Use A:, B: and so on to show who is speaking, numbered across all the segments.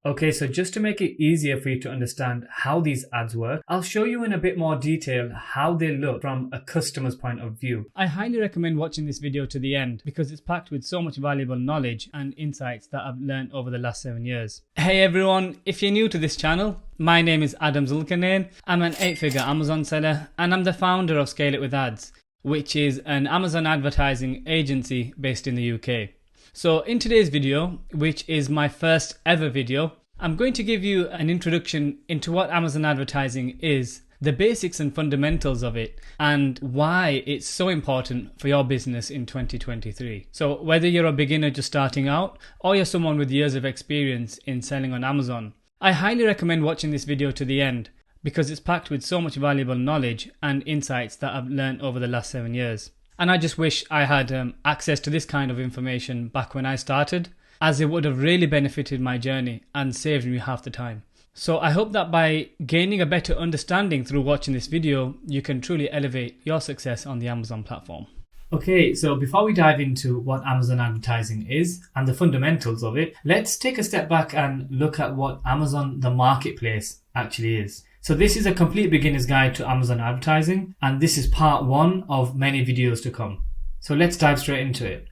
A: Okay, so just to make it easier for you to understand how these ads work, I'll show you in a bit more detail how they look from a customer's point of view. I highly recommend watching this video to the end because it's packed with so much valuable knowledge and insights that I've learned over the last 7 years. Hey everyone, if you're new to this channel, my name is Adam Zulqarneyn. I'm an 8-figure Amazon seller and I'm the founder of Scale It With Ads, which is an Amazon advertising agency based in the UK. So in today's video, which is my first ever video, I'm going to give you an introduction into what Amazon advertising is, the basics and fundamentals of it, and why it's so important for your business in 2023. So whether you're a beginner just starting out, or you're someone with years of experience in selling on Amazon, I highly recommend watching this video to the end because it's packed with so much valuable knowledge and insights that I've learned over the last 7 years. And I just wish I had access to this kind of information back when I started, as it would have really benefited my journey and saved me half the time. So I hope that by gaining a better understanding through watching this video, you can truly elevate your success on the Amazon platform. Okay, so before we dive into what Amazon advertising is and the fundamentals of it, let's take a step back and look at what Amazon, the marketplace, actually is. So this is a complete beginner's guide to Amazon advertising, and this is part 1 of many videos to come. So let's dive straight into it.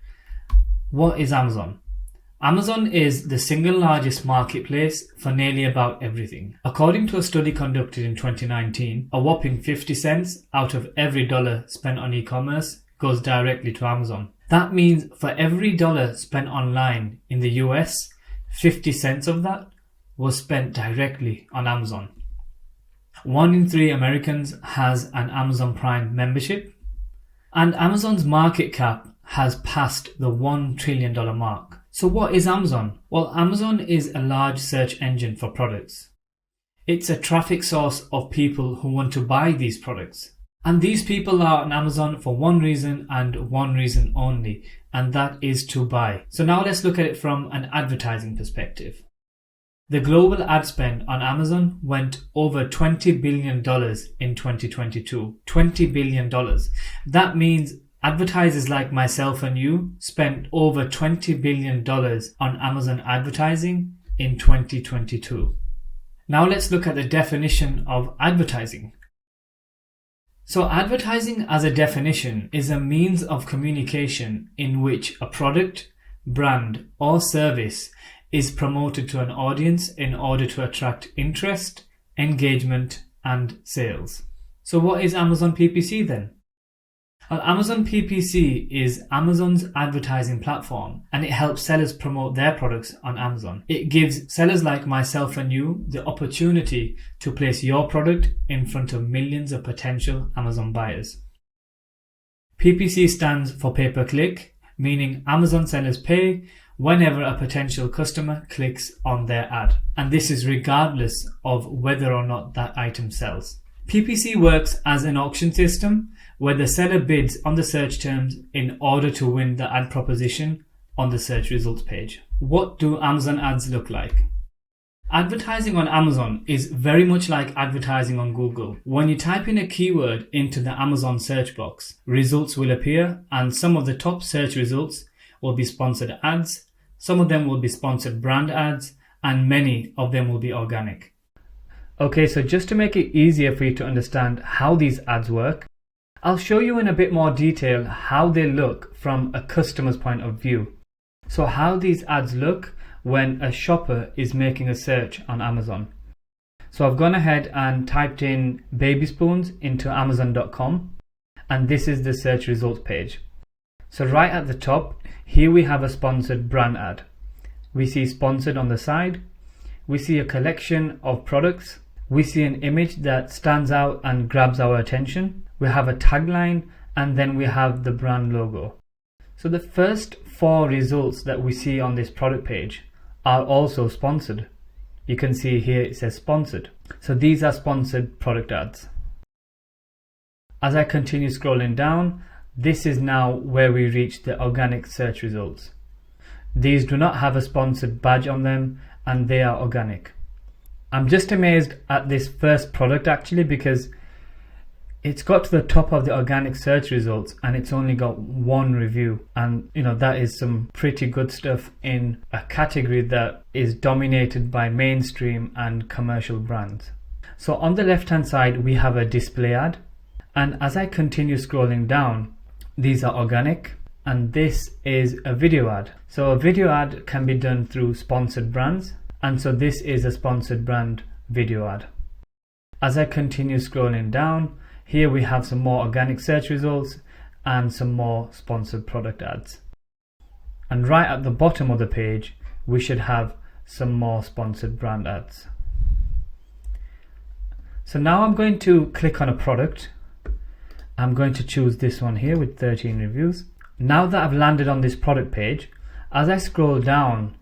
A: What is Amazon? Amazon is the single largest marketplace for nearly about everything. According to a study conducted in 2019, a whopping 50 cents out of every dollar spent on e-commerce goes directly to Amazon. That means for every dollar spent online in the US, 50 cents of that was spent directly on Amazon. 1 in 3 Americans has an Amazon Prime membership, and Amazon's market cap has passed the $1 trillion mark. So what is Amazon? Well, Amazon is a large search engine for products. It's a traffic source of people who want to buy these products. And these people are on Amazon for one reason and one reason only, and that is to buy. So now let's look at it from an advertising perspective. The global ad spend on Amazon went over $20 billion in 2022. $20 billion. That means advertisers like myself and you spent over $20 billion on Amazon advertising in 2022. Now let's look at the definition of advertising. So advertising as a definition is a means of communication in which a product, brand, or service is promoted to an audience in order to attract interest, engagement, and sales. So what is Amazon PPC then? Well, Amazon PPC is Amazon's advertising platform, and it helps sellers promote their products on Amazon. It gives sellers like myself and you the opportunity to place your product in front of millions of potential Amazon buyers. PPC stands for pay-per-click, meaning Amazon sellers pay whenever a potential customer clicks on their ad, and this is regardless of whether or not that item sells. PPC works as an auction system where the seller bids on the search terms in order to win the ad proposition on the search results page. What do Amazon ads look like? Advertising on Amazon is very much like advertising on Google. When you type in a keyword into the Amazon search box, results will appear, and some of the top search results will be sponsored ads, some of them will be sponsored brand ads, and many of them will be organic. Okay, so just to make it easier for you to understand how these ads work, I'll show you in a bit more detail how they look from a customer's point of view. So how these ads look when a shopper is making a search on Amazon. So I've gone ahead and typed in baby spoons into Amazon.com, and this is the search results page. So right at the top, here we have a sponsored brand ad. We see sponsored on the side. We see a collection of products. We see an image that stands out and grabs our attention. We have a tagline, and then we have the brand logo. So the first 4 results that we see on this product page are also sponsored. You can see here it says sponsored. So these are sponsored product ads. As I continue scrolling down, this is now where we reach the organic search results. These do not have a sponsored badge on them, and they are organic. I'm just amazed at this first product actually, because It's got to the top of the organic search results and it's only got 1 review, and that is some pretty good stuff in a category that is dominated by mainstream and commercial brands. So on the left hand side we have a display ad, and as I continue scrolling down, these are organic, and this is a video ad. So a video ad can be done through sponsored brands, and so this is a sponsored brand video ad. As I continue scrolling down, here we have some more organic search results and some more sponsored product ads. And right at the bottom of the page, we should have some more sponsored brand ads. So now I'm going to click on a product. I'm going to choose this one here with 13 reviews. Now that I've landed on this product page, as I scroll down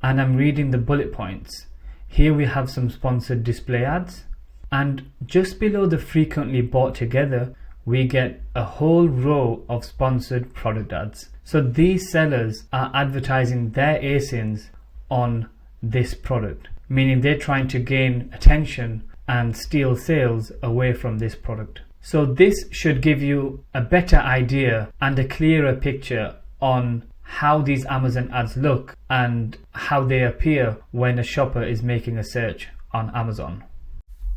A: and I'm reading the bullet points, here we have some sponsored display ads. And just below the frequently bought together, we get a whole row of sponsored product ads. So these sellers are advertising their ASINs on this product, meaning they're trying to gain attention and steal sales away from this product. So this should give you a better idea and a clearer picture on how these Amazon ads look and how they appear when a shopper is making a search on Amazon.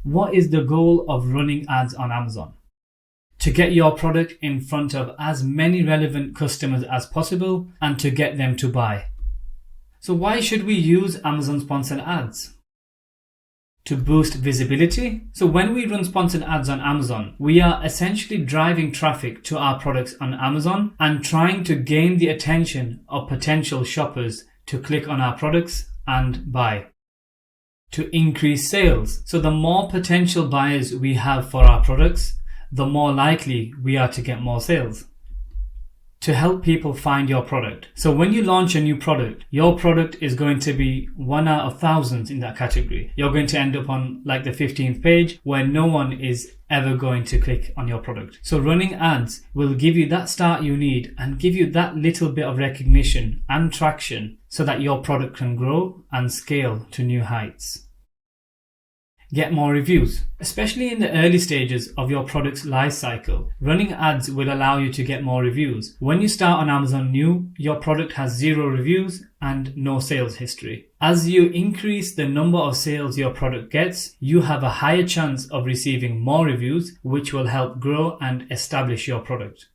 A: What is the goal of running ads on Amazon? To get your product in front of as many relevant customers as possible and to get them to buy. So why should we use Amazon sponsored ads? To boost visibility. So when we run sponsored ads on Amazon, we are essentially driving traffic to our products on Amazon and trying to gain the attention of potential shoppers to click on our products and buy. To increase sales. So the more potential buyers we have for our products, the more likely we are to get more sales. To help people find your product. So when you launch a new product, your product is going to be 1 out of thousands in that category. You're going to end up on like the 15th page where no one is ever going to click on your product. So running ads will give you that start you need and give you that little bit of recognition and traction so that your product can grow and scale to new heights. Get more reviews. Especially in the early stages of your product's life cycle, running ads will allow you to get more reviews. When you start on Amazon new, your product has 0 reviews and no sales history. As you increase the number of sales your product gets, you have a higher chance of receiving more reviews, which will help grow and establish your product.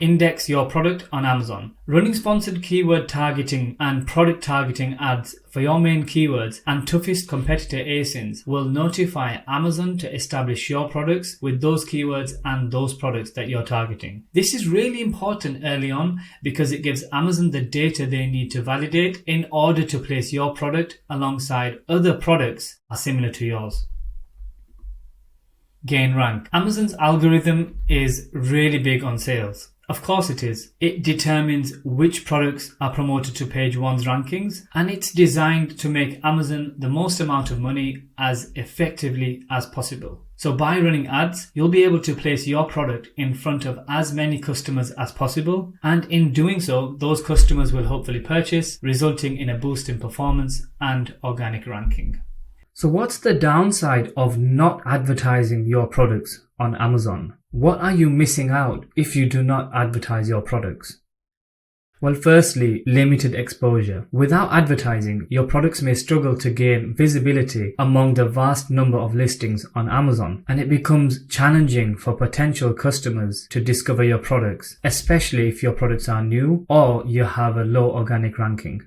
A: Index your product on Amazon. Running sponsored keyword targeting and product targeting ads for your main keywords and toughest competitor ASINs will notify Amazon to establish your products with those keywords and those products that you're targeting. This is really important early on because it gives Amazon the data they need to validate in order to place your product alongside other products that are similar to yours. Gain rank. Amazon's algorithm is really big on sales. Of course it is. It determines which products are promoted to page 1's rankings, and it's designed to make Amazon the most amount of money as effectively as possible. So by running ads, you'll be able to place your product in front of as many customers as possible, and in doing so, those customers will hopefully purchase, resulting in a boost in performance and organic ranking. So what's the downside of not advertising your products on Amazon? What are you missing out if you do not advertise your products? Well, firstly, limited exposure. Without advertising, your products may struggle to gain visibility among the vast number of listings on Amazon, and it becomes challenging for potential customers to discover your products, especially if your products are new or you have a low organic ranking.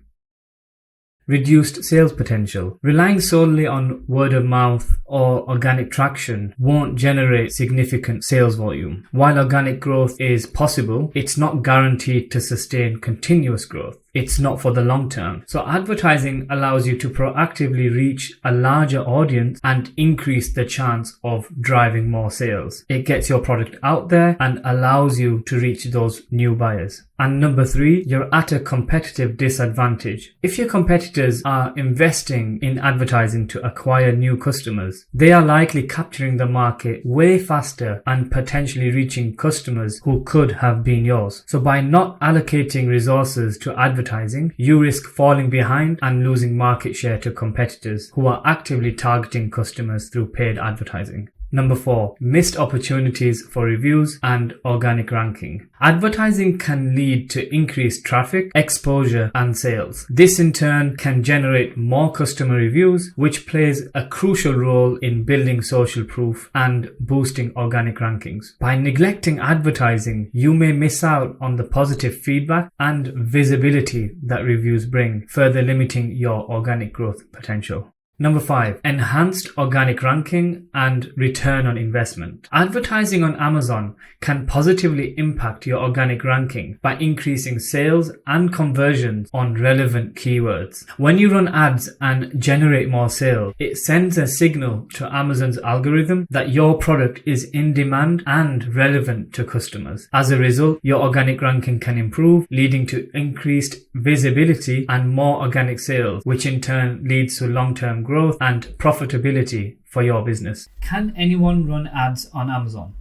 A: Reduced sales potential. Relying solely on word of mouth or organic traction won't generate significant sales volume. While organic growth is possible, it's not guaranteed to sustain continuous growth. It's not for the long term. So advertising allows you to proactively reach a larger audience and increase the chance of driving more sales. It gets your product out there and allows you to reach those new buyers. And number 3, you're at a competitive disadvantage. If your competitors are investing in advertising to acquire new customers, they are likely capturing the market way faster and potentially reaching customers who could have been yours. So by not allocating resources to advertising, you risk falling behind and losing market share to competitors who are actively targeting customers through paid advertising. Number 4, missed opportunities for reviews and organic ranking. Advertising can lead to increased traffic, exposure, and sales. This in turn can generate more customer reviews, which plays a crucial role in building social proof and boosting organic rankings. By neglecting advertising, you may miss out on the positive feedback and visibility that reviews bring, further limiting your organic growth potential. Number 5, enhanced organic ranking and return on investment. Advertising on Amazon can positively impact your organic ranking by increasing sales and conversions on relevant keywords. When you run ads and generate more sales, it sends a signal to Amazon's algorithm that your product is in demand and relevant to customers. As a result, your organic ranking can improve, leading to increased visibility and more organic sales, which in turn leads to long-term growth and profitability for your business. Can anyone run ads on Amazon?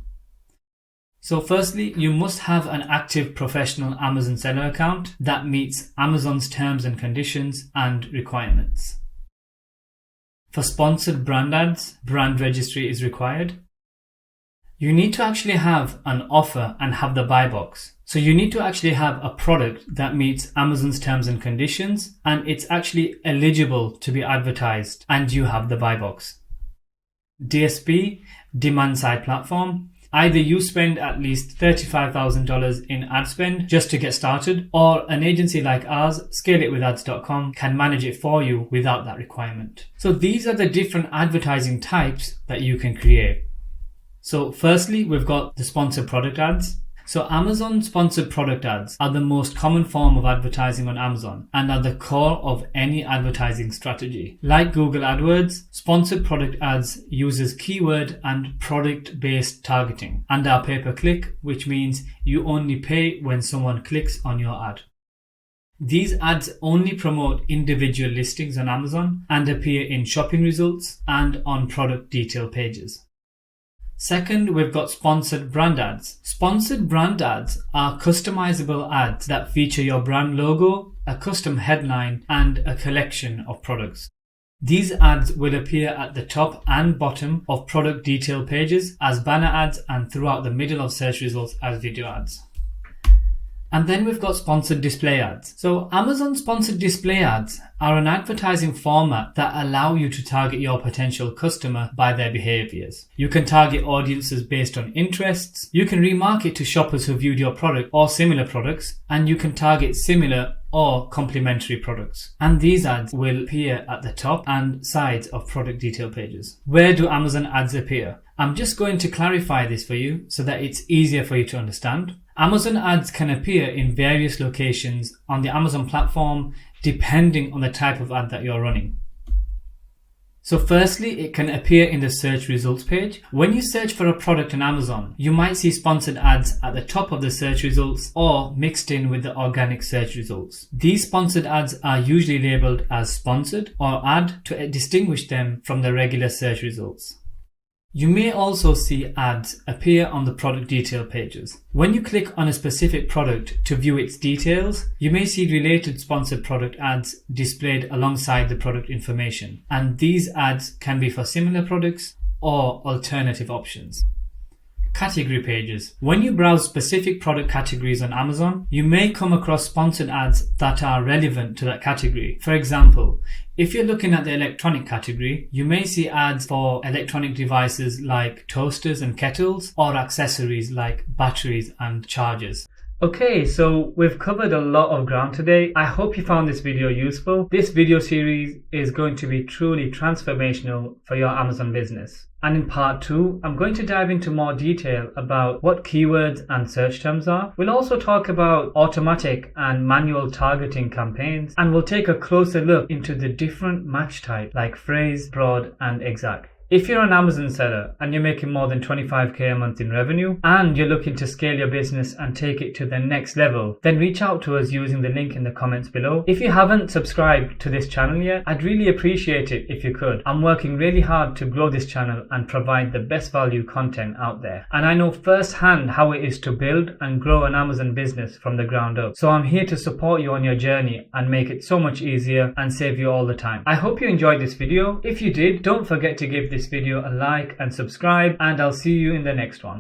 A: So firstly, you must have an active professional Amazon seller account that meets Amazon's terms and conditions and requirements. For sponsored brand ads, brand registry is required. You need to actually have an offer and have the buy box. So you need to actually have a product that meets Amazon's terms and conditions and it's actually eligible to be advertised and you have the buy box. DSP, demand side platform. Either you spend at least $35,000 in ad spend just to get started, or an agency like ours, scaleitwithads.com, can manage it for you without that requirement. So these are the different advertising types that you can create. So firstly, we've got the sponsored product ads. So Amazon sponsored product ads are the most common form of advertising on Amazon and are the core of any advertising strategy. Like Google AdWords, sponsored product ads uses keyword and product-based targeting and are pay-per-click, which means you only pay when someone clicks on your ad. These ads only promote individual listings on Amazon and appear in shopping results and on product detail pages. Second, we've got sponsored brand ads. Sponsored brand ads are customizable ads that feature your brand logo, a custom headline, and a collection of products. These ads will appear at the top and bottom of product detail pages as banner ads and throughout the middle of search results as video ads. And then we've got sponsored display ads. So Amazon sponsored display ads are an advertising format that allow you to target your potential customer by their behaviors. You can target audiences based on interests. You can remarket to shoppers who viewed your product or similar products, and you can target similar or complementary products. And these ads will appear at the top and sides of product detail pages. Where do Amazon ads appear? I'm just going to clarify this for you so that it's easier for you to understand. Amazon ads can appear in various locations on the Amazon platform depending on the type of ad that you're running. So firstly, it can appear in the search results page. When you search for a product on Amazon, you might see sponsored ads at the top of the search results or mixed in with the organic search results. These sponsored ads are usually labeled as sponsored or ad to distinguish them from the regular search results. You may also see ads appear on the product detail pages. When you click on a specific product to view its details, you may see related sponsored product ads displayed alongside the product information. And these ads can be for similar products or alternative options. Category pages. When you browse specific product categories on Amazon, you may come across sponsored ads that are relevant to that category. For example, if you're looking at the electronic category, you may see ads for electronic devices like toasters and kettles or accessories like batteries and chargers. Okay, so we've covered a lot of ground today. I hope you found this video useful. This video series is going to be truly transformational for your Amazon business. And in part 2, I'm going to dive into more detail about what keywords and search terms are. We'll also talk about automatic and manual targeting campaigns, and we'll take a closer look into the different match types like phrase, broad, and exact. If you're an Amazon seller and you're making more than 25k a month in revenue and you're looking to scale your business and take it to the next level, then reach out to us using the link in the comments below. If you haven't subscribed to this channel yet, I'd really appreciate it if you could. I'm working really hard to grow this channel and provide the best value content out there. And I know firsthand how it is to build and grow an Amazon business from the ground up. So I'm here to support you on your journey and make it so much easier and save you all the time. I hope you enjoyed this video. If you did, don't forget to give this this video a like and subscribe, and I'll see you in the next one.